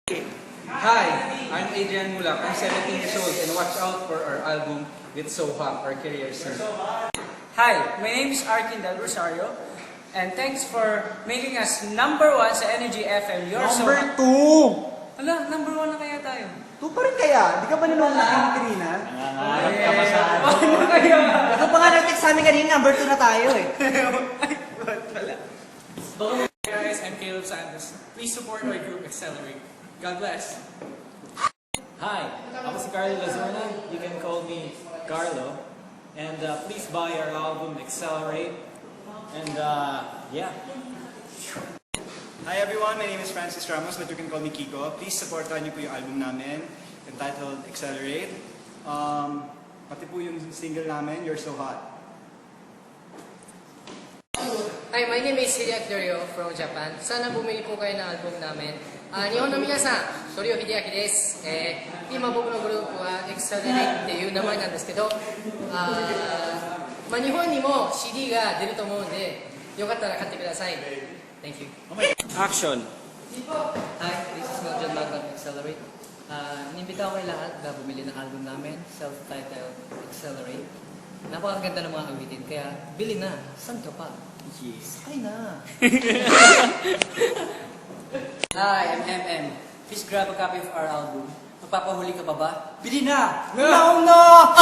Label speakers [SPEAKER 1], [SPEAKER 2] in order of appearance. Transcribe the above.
[SPEAKER 1] Hi, I'm Adrian Mulak. I'm 17 years old and watch out for our album with Soha, our career soon.
[SPEAKER 2] Hi, my name is Arkin Del Rosario, and thanks for making us #1 sa Energy FM. You're
[SPEAKER 3] Number
[SPEAKER 2] so...
[SPEAKER 3] 2!
[SPEAKER 2] Hala, #1 na kaya tayo?
[SPEAKER 3] 2 pa rin kaya? Di ka ba nanonood na kay Katrina?
[SPEAKER 2] Ano kaya?
[SPEAKER 3] Ikaw pa nga nag-text sa amin kanina, number 2 na tayo eh.
[SPEAKER 4] Hey guys, I'm Caleb Santos. Please support our group Accelerate. God bless.
[SPEAKER 5] Hi, ako si Carlo Lazona. You can call me Carlo. And please buy our album Accelerate. And yeah.
[SPEAKER 6] Hi everyone, my name is Francis Ramos, but you can call me Kiko. Please supportan niyo po yung album namin entitled Accelerate. Pati po yung single namin, You're So Hot.
[SPEAKER 7] Hi, my name is Hideaki Doryo from Japan. Sana bumili po kayo ng album namin. 日本の皆さん、ドリオ秀明です。今僕のグループは Accelerate っていう名前なんですけど、日本にも CD が出ると思うんで、よかったら買ってください。Thank you.
[SPEAKER 5] Action!
[SPEAKER 8] Hi, this is Mel John Magdal ng Accelerate. Inimbita ko kayo lahat na bumili ng album namin, self-titled Accelerate. Napakaganda ng mga awitin, kaya bili na. Saan ka pa? Sakay na.
[SPEAKER 2] Hi, I'm MM. Please grab a copy of our album. Magpapahuli ka pa ba? Bili na!
[SPEAKER 3] Now na!